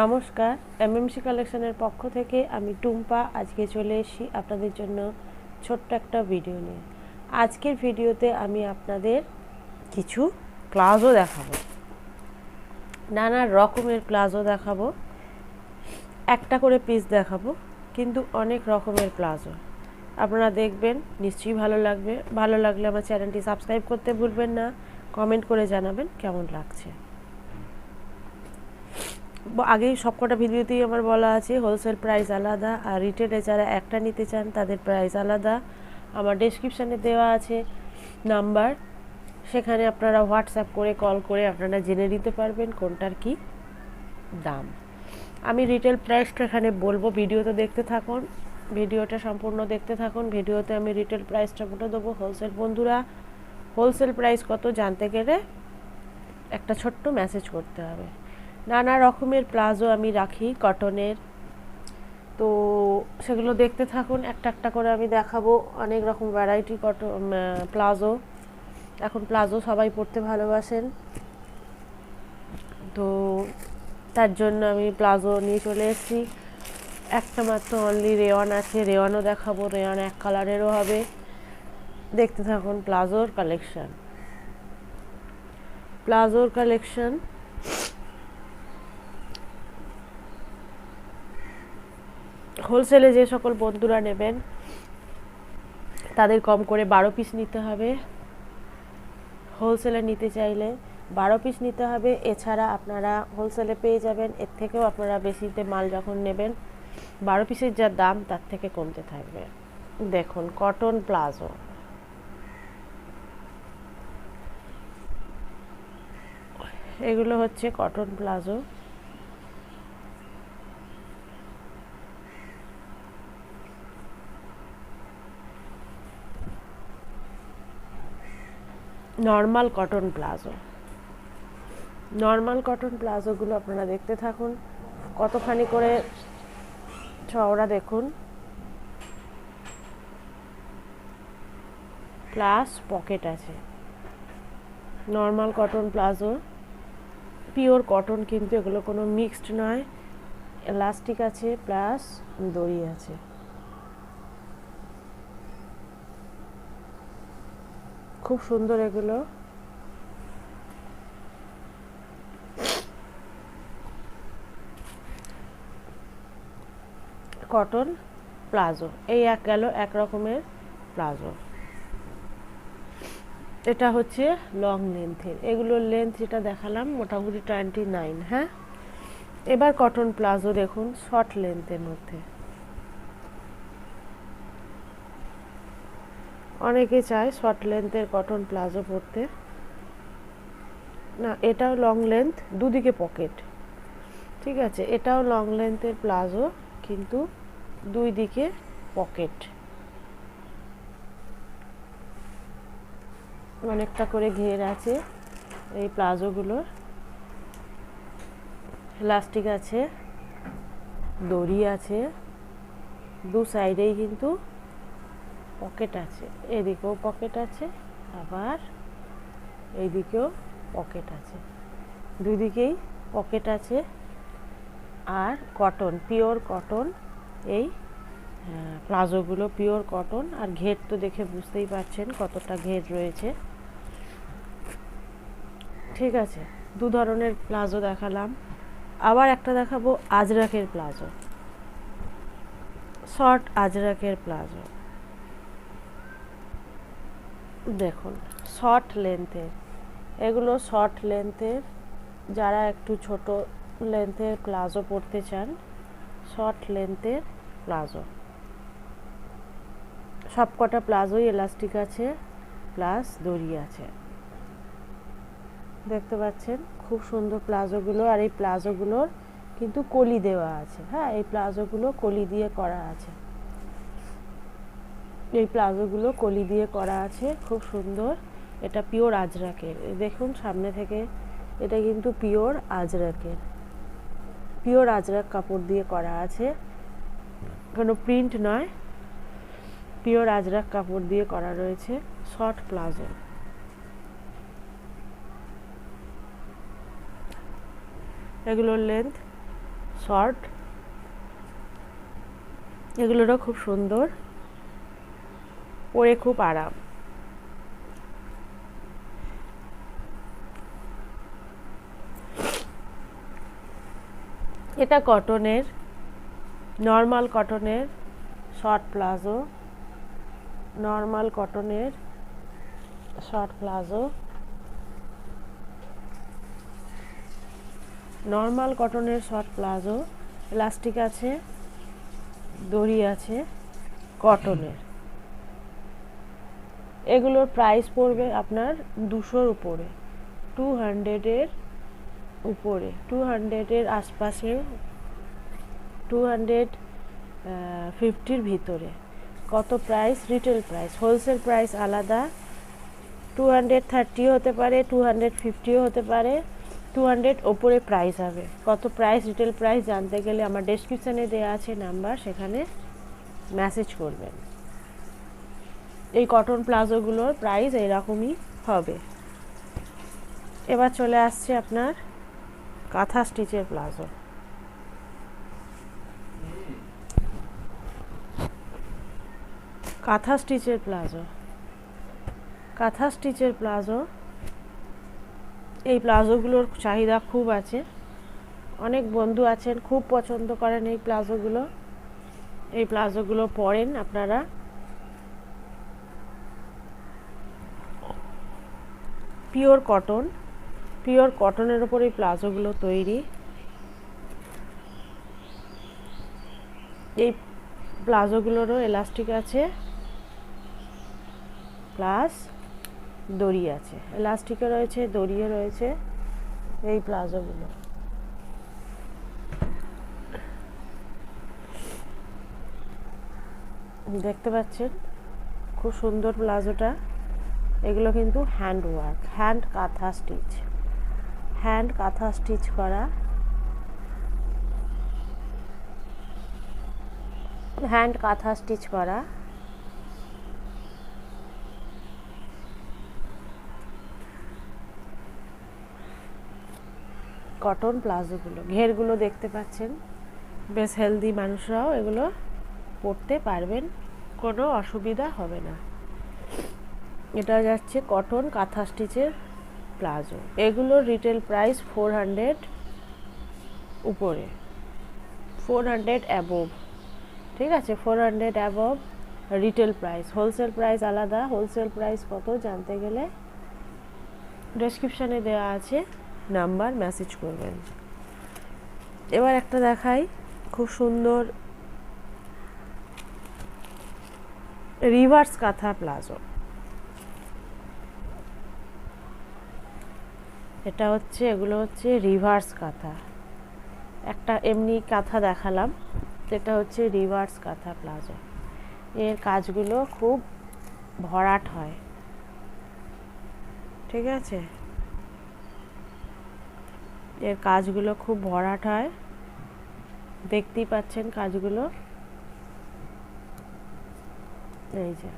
নমস্কার, এমএমসি কালেকশনের পক্ষ থেকে আমি টুম্পা আজকে চলে এসেছি আপনাদের জন্য ছোট্ট একটা ভিডিও নিয়ে। আজকের ভিডিওতে আমি আপনাদের কিছু প্লাজো দেখাবো, নানা রকমের প্লাজো দেখাবো, একটা করে পিস দেখাবো, কিন্তু অনেক রকমের প্লাজো আপনারা দেখবেন, নিশ্চয়ই ভালো লাগবে। ভালো লাগলে আমার চ্যানেলটি সাবস্ক্রাইব করতে ভুলবেন না, কমেন্ট করে জানাবেন কেমন লাগছে। আগেই সবকটা ভিডিওতেই আমার বলা আছে হোলসেল প্রাইস আলাদা, আর রিটেলে যারা একটা নিতে চান তাদের প্রাইস আলাদা। আমার ডেসক্রিপশানে দেওয়া আছে নাম্বার, সেখানে আপনারা হোয়াটসঅ্যাপ করে কল করে আপনারা জেনে নিতে পারবেন কোনটার কি দাম। আমি রিটেল প্রাইসটা এখানে বলবো, ভিডিওতে দেখতে থাকুন, ভিডিওটা সম্পূর্ণ দেখতে থাকুন। ভিডিওতে আমি রিটেল প্রাইসটা বলে দেবো। হোলসেল বন্ধুরা হোলসেল প্রাইস কত জানতে গেলে একটা ছোট্ট মেসেজ করতে হবে। নানা রকমের প্লাজো আমি রাখি কটনের, তো সেগুলো দেখতে থাকুন। একটা একটা করে আমি দেখাবো, অনেক রকম ভ্যারাইটি প্লাজো। এখন প্লাজো সবাই পরতে ভালোবাসেন, তো তার জন্য আমি প্লাজো নিয়ে চলে এসেছি। একটা মাত্র অনলি রেওয়ান আছে, রেওয়ানও দেখাবো। রেওয়ান এক কালারেরও হবে, দেখতে থাকুন। প্লাজোর কালেকশন, প্লাজোর কালেকশন হোলসেলে যে সকল বন্ধুরা নেবেন তাদের কম করে 12 পিস নিতে হবে। হোলসেলে নিতে চাইলে 12 পিস নিতে হবে। এছাড়া আপনারা হোলসেলে পেয়ে যাবেন, এর থেকেও আপনারা বেশিতে মাল যখন নেবেন 12 পিসের যা দাম তার থেকে কমতে থাকবে। দেখুন কটন প্লাজো, এগুলো হচ্ছে cotton palazzo. Normal cotton palazzo, normal cotton প্লাজোগুলো আপনারা দেখতে থাকুন কতখানি করে চওড়া দেখুন, প্লাস পকেট আছে। Normal cotton palazzo, pure cotton, কিন্তু এগুলো কোনো মিক্সড নয়। এলাস্টিক আছে প্লাস দড়ি আছে। খুব সুন্দর এগুলো। কটন প্লাজো, এই এক গেল এক রকমের প্লাজো। এটা হচ্ছে লং লেন্থের, এগুলোর লেন্থ যেটা দেখালাম মোটামুটি 29। হ্যাঁ, এবার কটন প্লাজো দেখুন শর্ট লেন্থের মধ্যে। অনেকে চায় শর্ট লেন্থের কটন প্লাজো পরতে, না এটাও লং লেন্থ, দুদিকে পকেট। ঠিক আছে, এটাও লং লেন্থের প্লাজো, কিন্তু দুই দিকে পকেট। অনেকটা করে ঘের আছে এই প্লাজোগুলোর। এলাস্টিক আছে, দড়ি আছে, দু সাইডেই কিন্তু পকেট আছে। এদিকেও পকেট আছে, আবার এইদিকেও পকেট আছে, দুই দিকেই পকেট আছে। আর কটন, পিওর কটন, এই প্লাজোগুলো পিওর কটন। আর ঘের তো দেখে বুঝতেই পারছেন কতটা ঘের রয়েছে। ঠিক আছে, দু ধরনের প্লাজো দেখালাম। আবার একটা দেখাবো আজরাকের প্লাজো, শর্ট আজরাকের প্লাজো। দেখুন শর্ট লেন্থের, এগুলো শর্ট লেন্থের। যারা একটু ছোট লেন্থের প্লাজো পরতে চান, শর্ট লেন্থের প্লাজো। সব কটা প্লাজোই এলাস্টিক আছে প্লাস দড়ি আছে, দেখতে পাচ্ছেন খুব সুন্দর প্লাজোগুলো। আর এই প্লাজোগুলোর কিন্তু কলি দেওয়া আছে। হ্যাঁ, এই প্লাজোগুলো কলি দিয়ে করা আছে, এই প্লাজোগুলো কলি দিয়ে করা আছে, খুব সুন্দর। এটা পিওর আজরাকের, দেখুন সামনে থেকে, এটা কিন্তু পিওর আজরাকের, পিওর আজরাক কাপড় দিয়ে করা আছে, কোনো প্রিন্ট নয়, পিওর আজরাক কাপড় দিয়ে করা রয়েছে। শর্ট প্লাজো, এগুলোর লেন্থ শর্ট, এগুলোরও খুব সুন্দর, পরে খুব আরাম। এটা কটনের, নর্মাল কটনের শর্ট প্লাজো, নর্মাল কটনের শর্ট প্লাজো, নর্মাল কটনের শর্ট প্লাজো, ইলাস্টিক আছে, দড়ি আছে, কটনের। এগুলোর প্রাইস পড়বে আপনার 200-র উপরে, 200-এর উপরে, 200-এর আশপাশে, 250-র ভিতরে। কত price? Retail price, wholesale price আলাদা, 230 হতে পারে, 250ও হতে পারে, 200 ওপরে প্রাইস হবে। কত প্রাইস, রিটেল প্রাইস জানতে গেলে আমার ডেসক্রিপশানে দেওয়া আছে নাম্বার, সেখানে মেসেজ করবেন। এই কটন প্লাজোগুলোর প্রাইস এরকমই হবে। এবার চলে আসছে আপনার কাঁথা স্টিচের প্লাজো। কাঁথা স্টিচের প্লাজো, কাঁথা স্টিচের প্লাজো, এই প্লাজোগুলোর চাহিদা খুব আছে। অনেক বন্ধু আছেন খুব পছন্দ করেন এই প্লাজোগুলো, এই প্লাজোগুলো পরেন আপনারা। পিওর কটন, পিওর কটনের ওপর এই প্লাজোগুলো তৈরি। এই প্লাজোগুলোরও এলাস্টিক আছে প্লাস দড়ি আছে, এলাস্টিকও রয়েছে, দড়িও রয়েছে এই প্লাজোগুলো। দেখতে পাচ্ছেন খুব সুন্দর প্লাজোটা। এগুলো কিন্তু হ্যান্ড ওয়ার্ক, হ্যান্ড কাঁথা স্টিচ, হ্যান্ড কাঁথা স্টিচ করা, হ্যান্ড কাঁথা স্টিচ করা। কটন প্লাজোগুলো, ঘেরগুলো দেখতে পাচ্ছেন, বেশ হেলদি মানুষরাও এগুলো পরতে পারবেন, কোনো অসুবিধা হবে না। এটা যাচ্ছে কটন কাঁথা স্টিচের প্লাজো। এগুলোর রিটেল প্রাইস 400 উপরে, 400 অ্যাবোভ, ঠিক আছে, 400 above retail price. Wholesale price আলাদা, হোলসেল প্রাইস কত জানতে গেলে ডেসক্রিপশানে দেওয়া আছে নাম্বার, মেসেজ করবেন। এবার একটা দেখাই খুব সুন্দর রিভার্স কাঁথা প্লাজো। এটা হচ্ছে, এগুলো হচ্ছে রিভার্স কাঁথা। একটা এমনি কাঁথা দেখালাম, এটা হচ্ছে রিভার্স কাঁথা প্লাজো। এর কাজগুলো খুব ভরাট হয়, ঠিক আছে, এর কাজগুলো খুব ভরাট হয়, দেখতেই পাচ্ছেন কাজগুলো। এই যে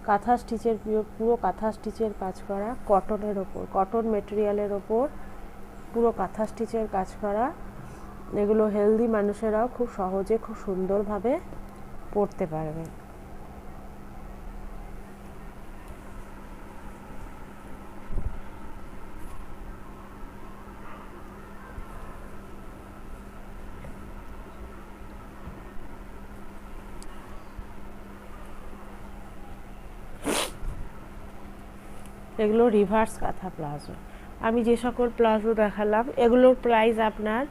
কাঁথা স্টিচের, পুরো কাঁথা স্টিচের কাজ করা, কটনের ওপর, কটন মেটেরিয়ালের ওপর পুরো কাঁথা স্টিচের কাজ করা। এগুলো হেলদি মানুষেরাও খুব সহজে, খুব সুন্দরভাবে পরতে পারবে। এগুলো রিভার্স কাঁথা প্লাজো। আমি যে সকল প্লাজো দেখালাম এগুলোর প্রাইস আপনার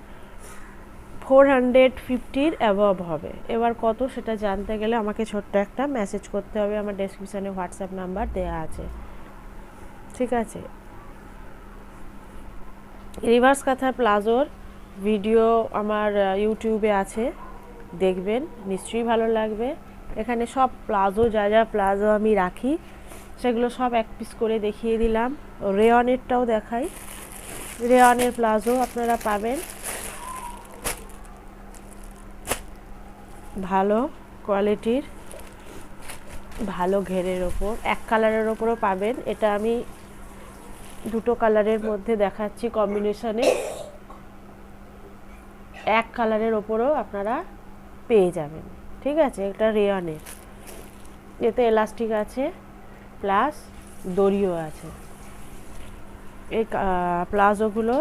450-র অ্যাবভ হবে। এবার কত সেটা জানতে গেলে আমাকে ছোট্ট একটা মেসেজ করতে হবে, আমার ডেসক্রিপশানে হোয়াটসঅ্যাপ নাম্বার দেওয়া আছে, ঠিক আছে। রিভার্স কাঁথা প্লাজোর ভিডিও আমার ইউটিউবে আছে, দেখবেন, নিশ্চয়ই ভালো লাগবে। এখানে সব প্লাজো, যা যা প্লাজো আমি রাখি সেগুলো সব এক পিস করে দেখিয়ে দিলাম। রেয়নেরটাও দেখাই, রেয়নের প্লাজো আপনারা পাবেন ভালো কোয়ালিটির, ভালো ঘেরের ওপর, এক কালারের ওপরও পাবেন। এটা আমি দুটো কালারের মধ্যে দেখাচ্ছি কম্বিনেশনে। এক কালারের ওপরও আপনারা পেয়ে যাবেন। ঠিক আছে, এটা রেয়নের, এতে এলাস্টিক আছে প্লাস দড়িও আছে। এই প্লাজোগুলো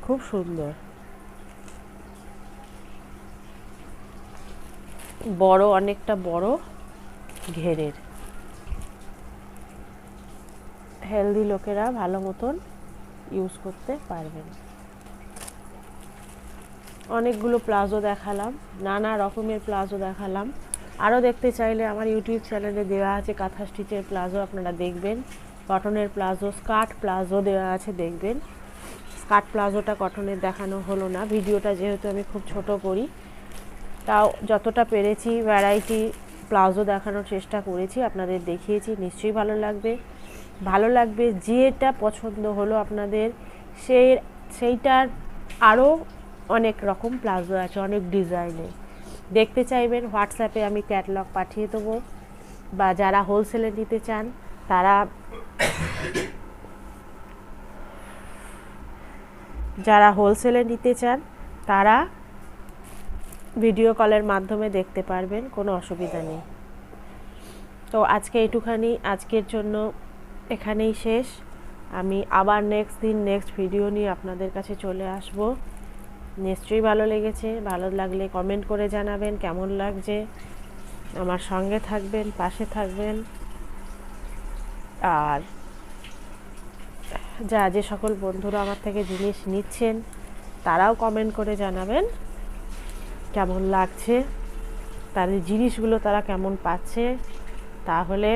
খুব সুন্দর, বড়, অনেকটা বড় ঘেরের। হেলদি লোকেরা ভালো মতন ইউজ করতে পারবেন। অনেকগুলো প্লাজো দেখালাম, নানা রকমের প্লাজো দেখালাম। আরও দেখতে চাইলে আমার ইউটিউব চ্যানেলে দেওয়া আছে কাঁথা স্টিচের প্লাজো, আপনারা দেখবেন। কটনের প্লাজো, স্কার্ট প্লাজো দেওয়া আছে, দেখবেন। স্কার্ট প্লাজোটা কটনের দেখানো হলো না, ভিডিওটা যেহেতু আমি খুব ছোট করি, তাও যতটা পেরেছি ভ্যারাইটি প্লাজো দেখানোর চেষ্টা করেছি, আপনাদের দেখিয়েছি। নিশ্চয়ই ভালো লাগবে। ভালো লাগবে, যেটা পছন্দ হলো আপনাদের সেইটার আরও অনেক রকম প্লাজো আছে, অনেক ডিজাইনে। দেখতে চাইবেন হোয়াটসঅ্যাপে আমি ক্যাটালগ পাঠিয়ে দেবো, বা যারা হোলসেলে নিতে চান তারা ভিডিও কলের মাধ্যমে দেখতে পারবেন, কোনো অসুবিধা নেই। তো আজকে এইটুখানি, আজকের জন্য এখানেই শেষ। আমি আবার নেক্সট দিন নেক্সট ভিডিও নিয়ে আপনাদের কাছে চলে আসব। নিশ্চয়ই ভালো লেগেছে, ভালো লাগলে কমেন্ট করে জানাবেন কেমন লাগছে। আমার সঙ্গে থাকবেন, পাশে থাকবেন। আর যে সকল বন্ধুরা আমার থেকে জিনিস নিচ্ছেন তারাও কমেন্ট করে জানাবেন কেমন লাগছে, তাদের জিনিসগুলো তারা কেমন পাচ্ছে। তাহলে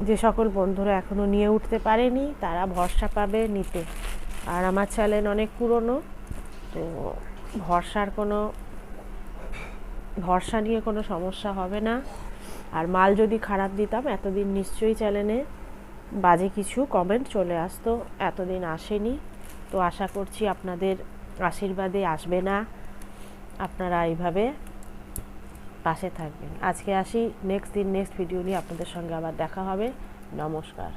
যে সকল বন্ধুরা এখনও নিয়ে উঠতে পারেনি তারা ভরসা পাবে নিতে। আর আমার চ্যানেল অনেক পুরনো, তো ভরসা নিয়ে কোনো সমস্যা হবে না। আর মাল যদি খারাপ দিতাম এতদিন নিশ্চয়ই চ্যানেলে বাজে কিছু কমেন্ট চলে আসতো, এতদিন আসেনি। তো আশা করছি আপনাদের আশীর্বাদে আসবে না, আপনারা এইভাবে পাশে থাকবেন। আজকে আসি, নেক্সট দিন নেক্সট ভিডিও নিয়ে আপনাদের সঙ্গে আবার দেখা হবে। নমস্কার।